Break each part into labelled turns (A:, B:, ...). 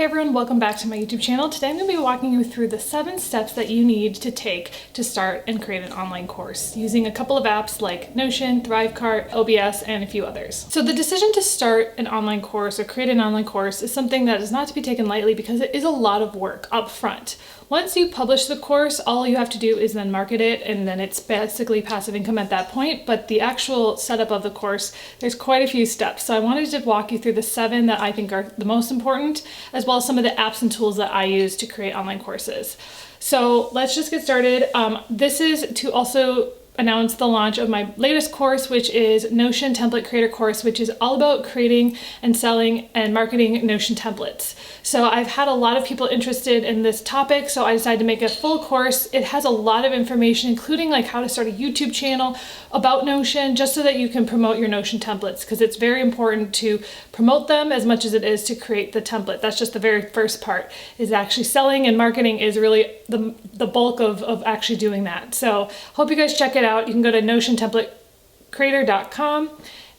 A: Hey everyone, welcome back to my YouTube channel. Today I'm going to be walking you through the 7 steps that you need to take to start and create an online course using a couple of apps like Notion, Thrivecart, OBS, and a few others. So the decision to start an online course or create an online course is something that is not to be taken lightly because it is a lot of work up front. Once you publish the course, all you have to do is then market it, and then it's basically passive income at that point. But the actual setup of the course, there's quite a few steps. So I wanted to walk you through the 7 that I think are the most important, as well as some of the apps and tools that I use to create online courses. So let's just get started. This is to also announce the launch of my latest course, which is Notion Template Creator course, which is all about creating and selling and marketing Notion templates. So I've had a lot of people interested in this topic, so I decided to make a full course. It has a lot of information, including like how to start a YouTube channel about Notion, just so that you can promote your Notion templates, because it's very important to promote them as much as it is to create the template. That's just the very first part, is actually selling, and marketing is really the bulk of actually doing that. So hope you guys check it out. You can go to notiontemplatecreator.com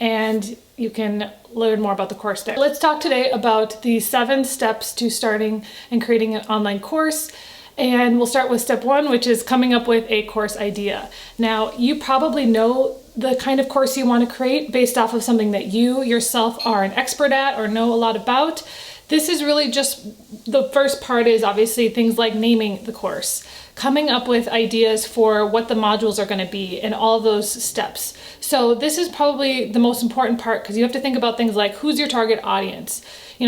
A: and you can learn more about the course there. Let's talk today about the 7 steps to starting and creating an online course. And we'll start with step 1, which is coming up with a course idea. Now, you probably know the kind of course you want to create based off of something that you yourself are an expert at or know a lot about. This is really just, the first part is obviously things like naming the course, coming up with ideas for what the modules are going to be, and all those steps. So this is probably the most important part, because you have to think about things like, who's your target audience?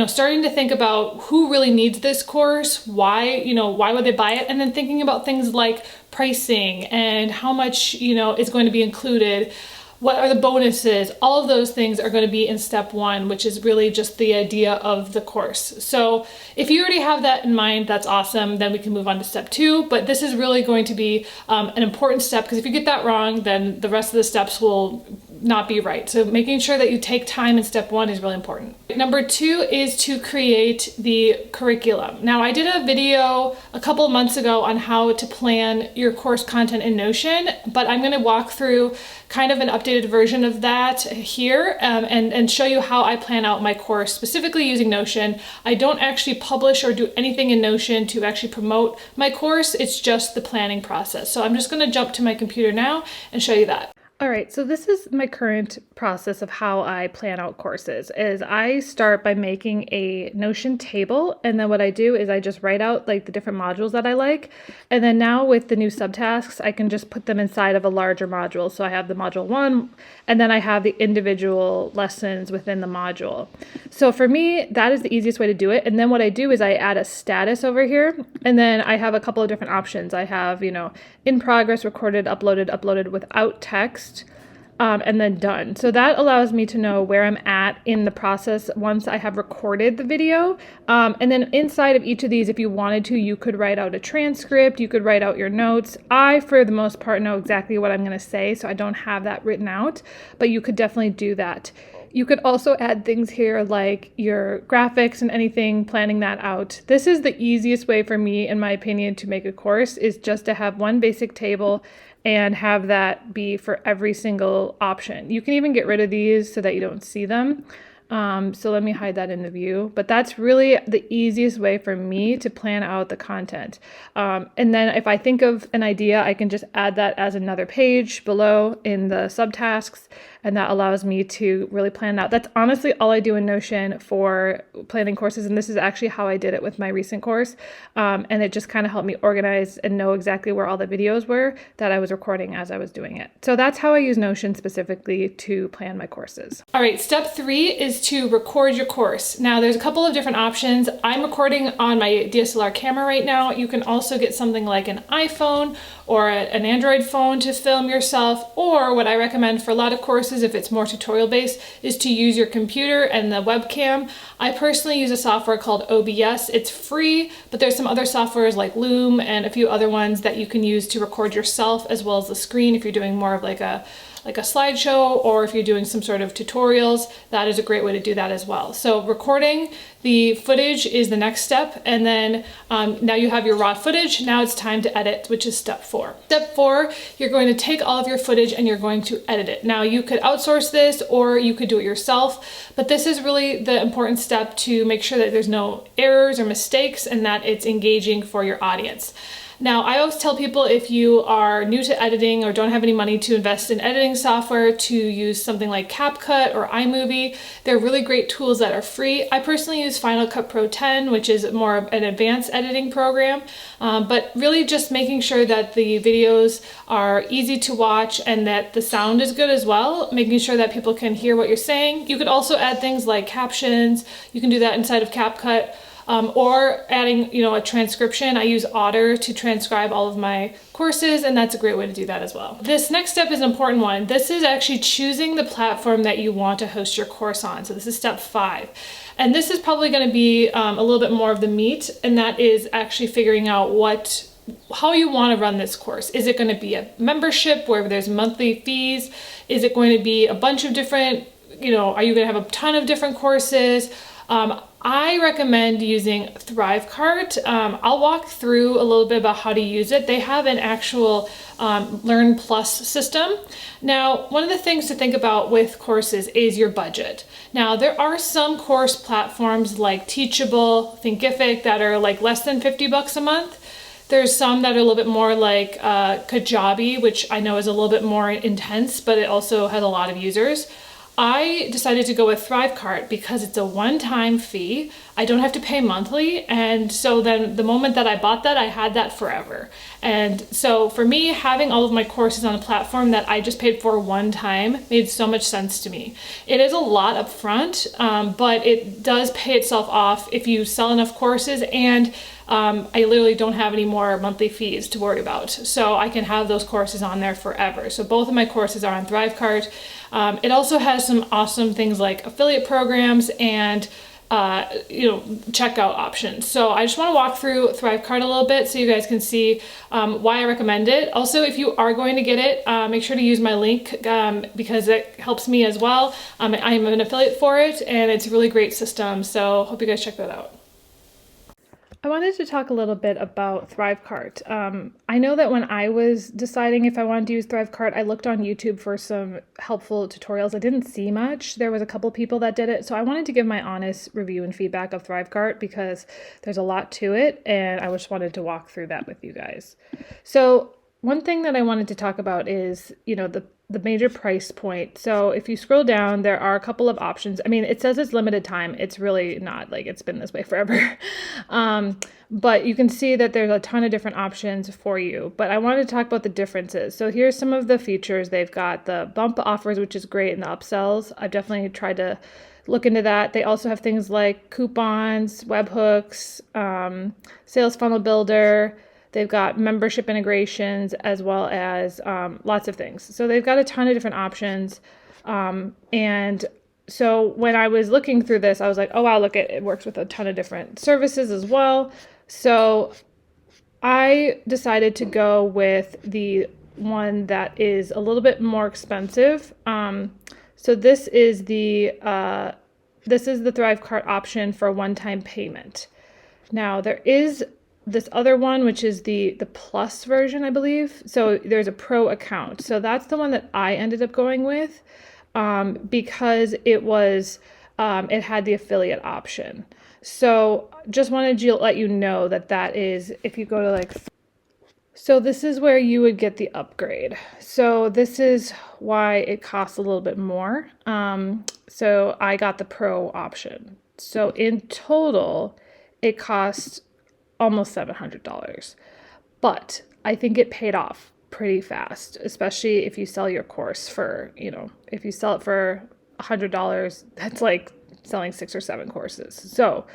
A: Starting to think about who really needs this course, why would they buy it? And then thinking about things like pricing and how much, is going to be included. What are the bonuses? All of those things are going to be in step 1, which is really just the idea of the course. So if you already have that in mind, that's awesome. Then we can move on to step 2. But this is really going to be an important step, because if you get that wrong, then the rest of the steps will not be right. So making sure that you take time in step 1 is really important. Number 2 is to create the curriculum. Now, I did a video a couple of months ago on how to plan your course content in Notion, but I'm going to walk through kind of an updated version of that here and show you how I plan out my course specifically using Notion. I don't actually publish or do anything in Notion to actually promote my course. It's just the planning process. So I'm just going to jump to my computer now and show you that. All right, so this is my current process of how I plan out courses. Is I start by making a Notion table, and then what I do is I just write out like the different modules that I like, and then now with the new subtasks, I can just put them inside of a larger module. So I have the module 1, and then I have the individual lessons within the module. So for me, that is the easiest way to do it. And then what I do is I add a status over here, and then I have a couple of different options. I have, in progress, recorded, uploaded without text, and then done. So that allows me to know where I'm at in the process once I have recorded the video. And then inside of each of these, if you wanted to, you could write out a transcript, you could write out your notes. I, for the most part, know exactly what I'm going to say, so I don't have that written out, but you could definitely do that. You could also add things here like your graphics and anything, planning that out. This is the easiest way for me, in my opinion, to make a course, is just to have one basic table and have that be for every single option. You can even get rid of these so that you don't see them. So let me hide that in the view, but that's really the easiest way for me to plan out the content. And then if I think of an idea, I can just add that as another page below in the subtasks, and that allows me to really plan out. That's honestly all I do in Notion for planning courses, and this is actually how I did it with my recent course. And it just kind of helped me organize and know exactly where all the videos were that I was recording as I was doing it. So that's how I use Notion specifically to plan my courses. All right, step 3 is to record your course. Now, there's a couple of different options. I'm recording on my DSLR camera right now. You can also get something like an iPhone or an Android phone to film yourself, or what I recommend for a lot of courses, if it's more tutorial based, is to use your computer and the webcam. I personally use a software called OBS. It's free, but there's some other softwares like Loom and a few other ones that you can use to record yourself as well as the screen if you're doing more of like a like a slideshow, or if you're doing some sort of tutorials, that is a great way to do that as well. So recording the footage is the next step, and then now you have your raw footage. Now it's time to edit, which is step 4. Step 4, you're going to take all of your footage and you're going to edit it. Now you could outsource this or you could do it yourself, but this is really the important step to make sure that there's no errors or mistakes and that it's engaging for your audience. Now, I always tell people, if you are new to editing or don't have any money to invest in editing software, to use something like CapCut or iMovie. They're really great tools that are free. I personally use Final Cut Pro 10, which is more of an advanced editing program, but really just making sure that the videos are easy to watch and that the sound is good as well, making sure that people can hear what you're saying. You could also add things like captions. You can do that inside of CapCut. Or adding, a transcription. I use Otter to transcribe all of my courses, and that's a great way to do that as well. This next step is an important one. This is actually choosing the platform that you want to host your course on. So this is step 5. And this is probably going to be a little bit more of the meat, and that is actually figuring out how you want to run this course. Is it going to be a membership where there's monthly fees? Is it going to be a bunch of different, are you going to have a ton of different courses? I recommend using Thrivecart. I'll walk through a little bit about how to use it. They have an actual Learn Plus system. Now, one of the things to think about with courses is your budget. Now, there are some course platforms like Teachable, Thinkific that are like less than $50 a month. There's some that are a little bit more like Kajabi, which I know is a little bit more intense, but it also has a lot of users. I decided to go with Thrivecart because it's a one-time fee. I don't have to pay monthly, and so then the moment that I bought that, I had that forever. And so for me, having all of my courses on a platform that I just paid for one time made so much sense to me. It is a lot up front, but it does pay itself off if you sell enough courses, and I literally don't have any more monthly fees to worry about. So I can have those courses on there forever. So both of my courses are on Thrivecart. It also has some awesome things like affiliate programs and checkout options. So I just want to walk through Thrivecart a little bit so you guys can see why I recommend it. Also, if you are going to get it, make sure to use my link because it helps me as well. I'm an affiliate for it, and it's a really great system. So hope you guys check that out. I wanted to talk a little bit about Thrivecart. I know that when I was deciding if I wanted to use Thrivecart, I looked on YouTube for some helpful tutorials. I didn't see much. There was a couple people that did it, so I wanted to give my honest review and feedback of Thrivecart because there's a lot to it, and I just wanted to walk through that with you guys. So one thing that I wanted to talk about is, the major price point. So if you scroll down, there are a couple of options. I mean, it says it's limited time. It's really not, like, it's been this way forever. But you can see that there's a ton of different options for you. But I wanted to talk about the differences. So here's some of the features. They've got the bump offers, which is great, and the upsells. I've definitely tried to look into that. They also have things like coupons, webhooks, sales funnel builder. They've got membership integrations as well as lots of things. So they've got a ton of different options. And so when I was looking through this, I was like, oh, wow, look, it works with a ton of different services as well. So I decided to go with the one that is a little bit more expensive. So this is the Thrivecart option for a one-time payment. Now there is this other one, which is the plus version, I believe. So there's a pro account. So that's the one that I ended up going with because it had the affiliate option. So just wanted to let you know that is, if you go to so this is where you would get the upgrade. So this is why it costs a little bit more. So I got the pro option. So in total, it cost almost $700, but I think it paid off pretty fast, especially if you sell your course for, if you sell it for $100, that's like selling 6 or 7 courses. So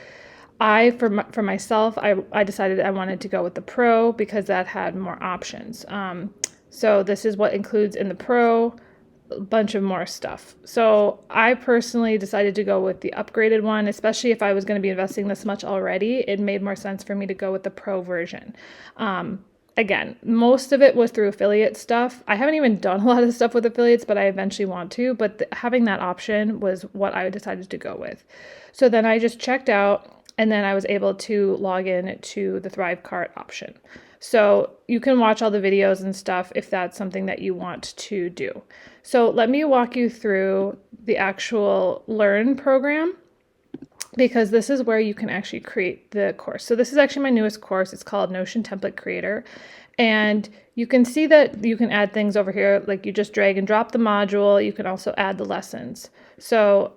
A: for myself, I decided I wanted to go with the pro because that had more options. So this is what includes in the pro, a bunch of more stuff. So I personally decided to go with the upgraded one, especially if I was going to be investing this much already. It made more sense for me to go with the pro version. again, most of it was through affiliate stuff. I haven't even done a lot of stuff with affiliates, but I eventually want to. But having that option was what I decided to go with. So then I just checked out, and then I was able to log in to the Thrivecart option. So you can watch all the videos and stuff if that's something that you want to do. So let me walk you through the actual Learn program, because this is where you can actually create the course. So this is actually my newest course. It's called Notion Template Creator. And you can see that you can add things over here, like you just drag and drop the module. You can also add the lessons. So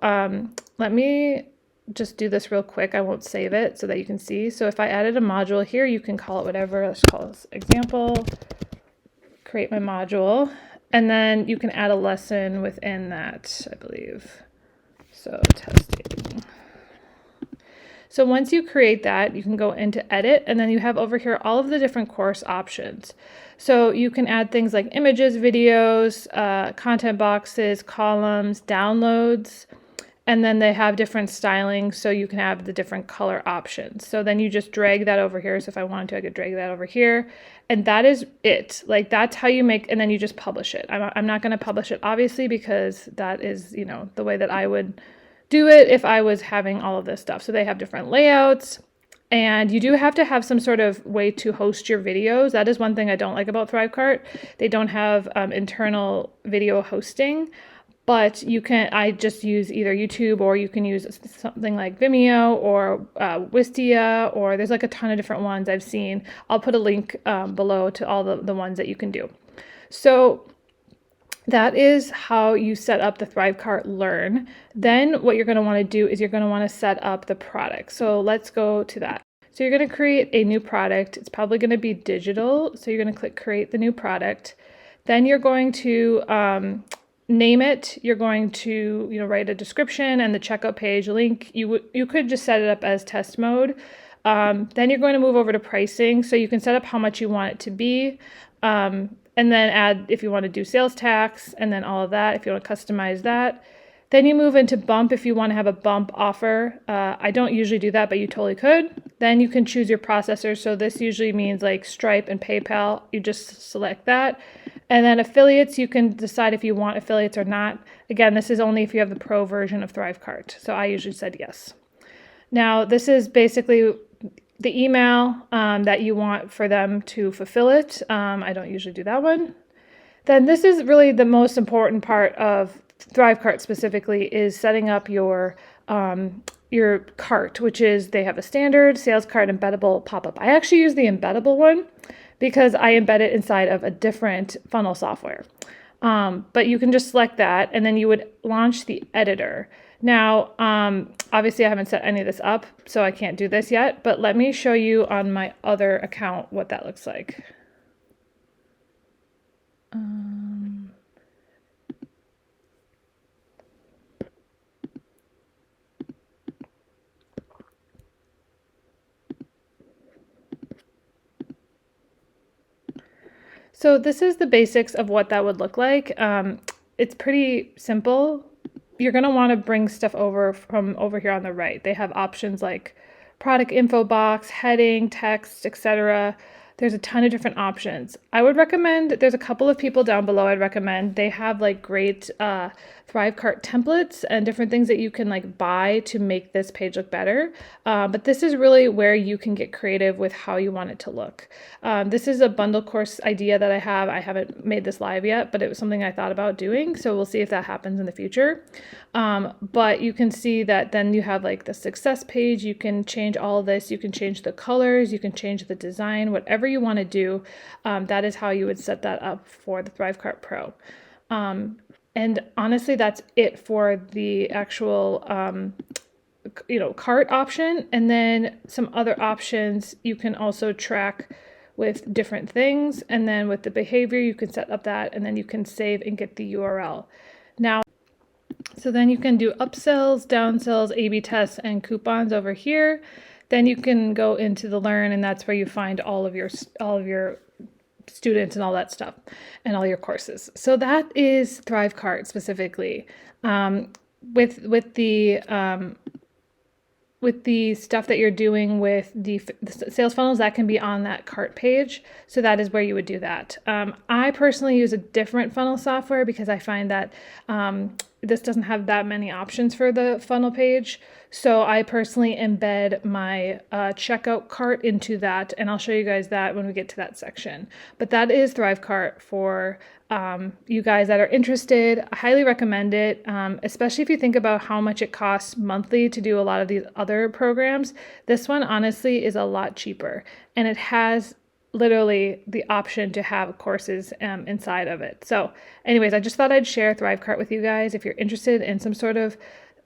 A: let me just do this real quick. I won't save it so that you can see. So if I added a module here, you can call it whatever. Let's call this example, create my module. And then you can add a lesson within that, I believe. So testing. So once you create that, you can go into edit, and then you have over here all of the different course options. So you can add things like images, videos, content boxes, columns, downloads, and then they have different styling, so you can have the different color options. So then you just drag that over here. So if I wanted to, I could drag that over here, and that is it. Like, that's how you make, and then you just publish it. I'm not going to publish it, obviously, because that is, you know, the way that I would do it if I was having all of this stuff. So they have different layouts, and you do have to have some sort of way to host your videos. That is one thing I don't like about Thrivecart. They don't have internal video hosting, but you can, I just use either YouTube, or you can use something like Vimeo or Wistia, or there's like a ton of different ones I've seen. I'll put a link below to all the ones that you can do. So that is how you set up the Thrivecart Learn. Then what you're going to want to do is you're going to want to set up the product. So let's go to that. So you're going to create a new product. It's probably going to be digital. So you're going to click create the new product. Then you're going to name it. You're going to, you know, write a description and the checkout page link. You could just set it up as test mode. Then you're going to move over to pricing. So you can set up how much you want it to be. And then add if you want to do sales tax, and then all of that if you want to customize that. Then you move into bump if you want to have a bump offer. I don't usually do that, but you totally could. Then you can choose your processor. So this usually means like Stripe and PayPal. You just select that. And then affiliates, you can decide if you want affiliates or not. Again, this is only if you have the pro version of Thrivecart. So I usually said yes. Now this is basically the email that you want for them to fulfill it. I don't usually do that one. Then this is really the most important part of Thrivecart specifically, is setting up your cart, which is they have a standard, sales cart, embeddable, pop-up. I actually use the embeddable one because I embed it inside of a different funnel software. But you can just select that, and then you would launch the editor. Now, obviously I haven't set any of this up, so I can't do this yet, but let me show you on my other account what that looks like. So this is the basics of what that would look like. It's pretty simple. You're going to want to bring stuff over from over here on the right. They have options like product info box, heading, text, etc. There's a ton of different options. I would recommend, there's a couple of people down below I'd recommend. They have like great Thrivecart templates and different things that you can like buy to make this page look better. But this is really where you can get creative with how you want it to look. This is a bundle course idea that I have. I haven't made this live yet, but it was something I thought about doing. So we'll see if that happens in the future. But you can see that then you have like the success page. You can change all of this. You can change the colors. You can change the design, whatever you want to do. That is how you would set that up for the Thrivecart Pro. And honestly, that's it for the actual, cart option. And then some other options you can also track with different things. And then with the behavior, you can set up that, and then you can save and get the URL. Now, so then you can do upsells, downsells, A/B tests, and coupons over here. Then you can go into the Learn, and that's where you find all of your students and all that stuff, and all your courses. So that is Thrivecart specifically. With the with the stuff that you're doing with the sales funnels, that can be on that cart page. So that is where you would do that. I personally use a different funnel software because I find that this doesn't have that many options for the funnel page. So I personally embed my checkout cart into that, and I'll show you guys that when we get to that section. But that is Thrivecart for you guys that are interested. I highly recommend it, especially if you think about how much it costs monthly to do a lot of these other programs. This one honestly is a lot cheaper, and it has literally the option to have courses inside of it. So anyways, I just thought I'd share Thrivecart with you guys. If you're interested in some sort of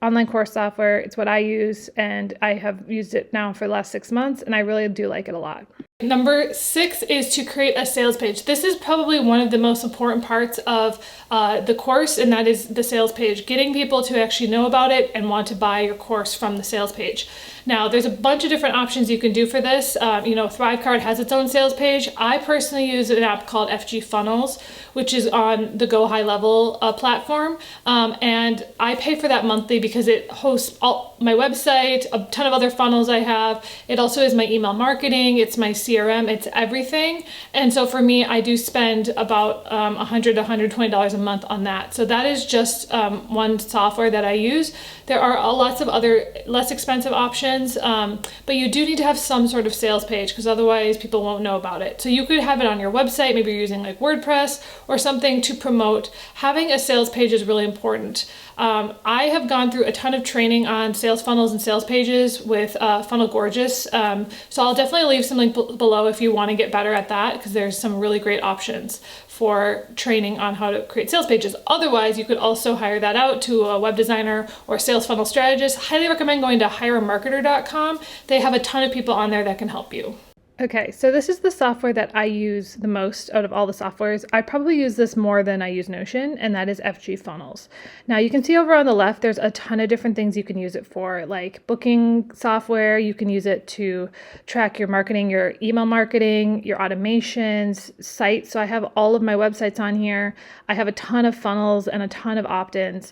A: online course software, it's what I use, and I have used it now for the last 6 months, and I really do like it a lot. Number 6 is to create a sales page. This is probably one of the most important parts of the course, and that is the sales page, getting people to actually know about it and want to buy your course from the sales page. Now, there's a bunch of different options you can do for this. Thrivecart has its own sales page. I personally use an app called FG Funnels, which is on the Go High Level platform, and I pay for that monthly because it hosts all my website, a ton of other funnels I have. It also is my email marketing, it's my CRM, it's everything. And so for me, I do spend about $100 to $120 a month on that. So that is just one software that I use. There are lots of other less expensive options, but you do need to have some sort of sales page because otherwise people won't know about it. So you could have it on your website, maybe you're using like WordPress or something to promote. Having a sales page is really important. I have gone through a ton of training on sales funnels and sales pages with Funnel Gorgeous. So I'll definitely leave some link below if you want to get better at that, because there's some really great options for training on how to create sales pages. Otherwise, you could also hire that out to a web designer or sales funnel strategist. Highly recommend going to hireamarketer.com. They have a ton of people on there that can help you. Okay, so this is the software that I use the most out of all the softwares. I probably use this more than I use Notion, and that is FG Funnels. Now you can see over on the left, there's a ton of different things you can use it for, like booking software. You can use it to track your marketing, your email marketing, your automations, sites. So I have all of my websites on here. I have a ton of funnels and a ton of opt-ins.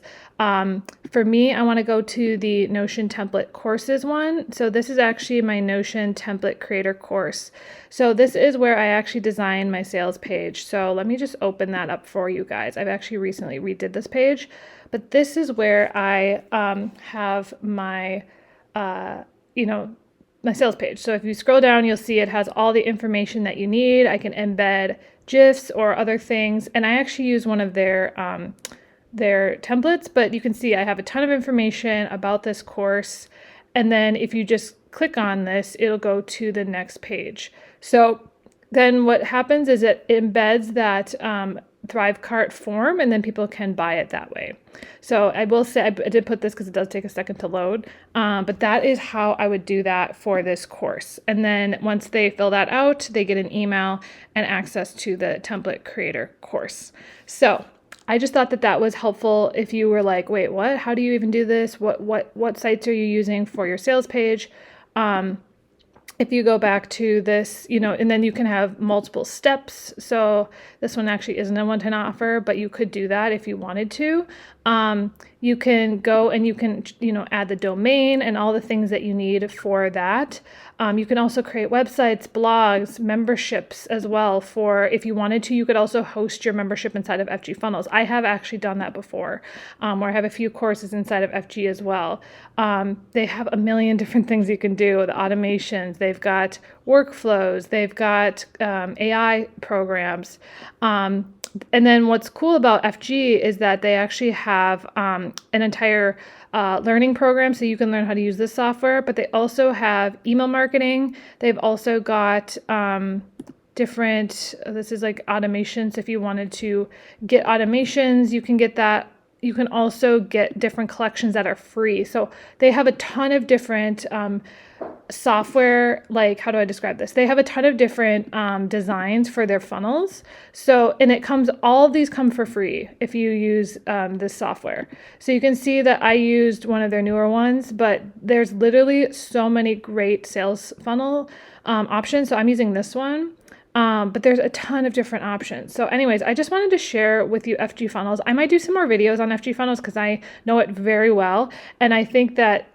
A: For me, I want to go to the Notion template courses one. So this is actually my Notion template creator course. So this is where I actually designed my sales page. So let me just open that up for you guys. I've actually recently redid this page, but this is where I have my, my sales page. So if you scroll down, you'll see it has all the information that you need. I can embed GIFs or other things. And I actually use one of their templates, but you can see I have a ton of information about this course. And then if you just click on this, it'll go to the next page. So then what happens is it embeds that Thrivecart form, and then people can buy it that way. So I will say, I did put this because it does take a second to load, but that is how I would do that for this course. And then once they fill that out, they get an email and access to the template creator course. So I just thought that that was helpful if you were like, wait, what? How do you even do this? What sites are you using for your sales page? If you go back to this, and then you can have multiple steps. So this one actually isn't a one-time offer, but you could do that if you wanted to. You can go and you can, add the domain and all the things that you need for that. You can also create websites, blogs, memberships as well. For if you wanted to, you could also host your membership inside of FG Funnels. I have actually done that before, where I have a few courses inside of FG as well. They have a million different things you can do. The automations, they've got workflows, they've got AI programs. And then what's cool about FG is that they actually have an entire learning program, so you can learn how to use this software, but they also have email marketing. They've also got different, this is like automations. If you wanted to get automations, you can get that. You can also get different collections that are free. So they have a ton of different software, like, how do I describe this? They have a ton of different designs for their funnels. So, and all of these come for free if you use this software. So you can see that I used one of their newer ones, but there's literally so many great sales funnel options. So I'm using this one. but there's a ton of different options. So anyways, I just wanted to share with you FG Funnels. I might do some more videos on FG Funnels because I know it very well. And I think that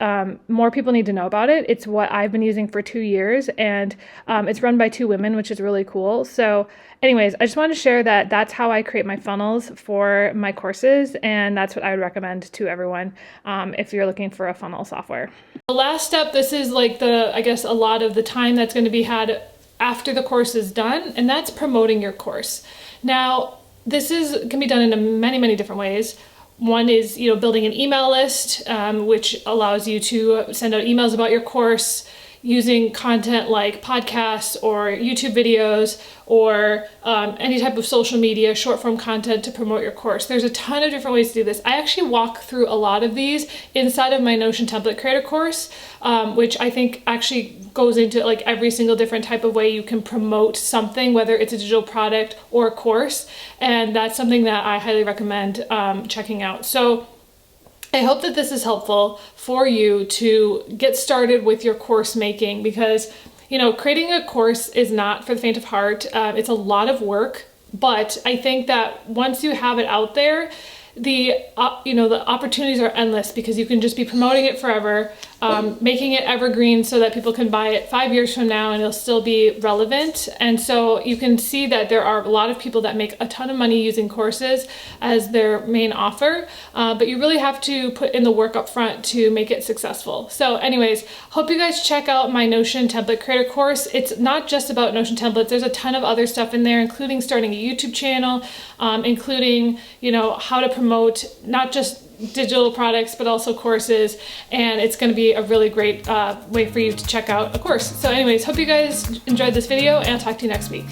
A: more people need to know about it. It's what I've been using for 2 years, and it's run by 2 women, which is really cool. So anyways, I just wanted to share that that's how I create my funnels for my courses. And that's what I would recommend to everyone if you're looking for a funnel software. The last step, this is like I guess a lot of the time that's going to be had after the course is done, and that's promoting your course. Now, this can be done in many different ways. One is, building an email list, which allows you to send out emails about your course using content like podcasts or YouTube videos or any type of social media, short form content to promote your course. There's a ton of different ways to do this. I actually walk through a lot of these inside of my Notion Template Creator course, which I think actually goes into like every single different type of way you can promote something, whether it's a digital product or a course. And that's something that I highly recommend checking out. So I hope that this is helpful for you to get started with your course making, because creating a course is not for the faint of heart. It's a lot of work, but I think that once you have it out there, the opportunities are endless, because you can just be promoting it forever, making it evergreen so that people can buy it 5 years from now and it'll still be relevant. And so you can see that there are a lot of people that make a ton of money using courses as their main offer, but you really have to put in the work up front to make it successful. So anyways, hope you guys check out my Notion Template Creator course. It's not just about Notion templates. There's a ton of other stuff in there, including starting a YouTube channel, including, how to promote not just digital products, but also courses. And it's going to be a really great way for you to check out a course. So anyways, hope you guys enjoyed this video, and I'll talk to you next week.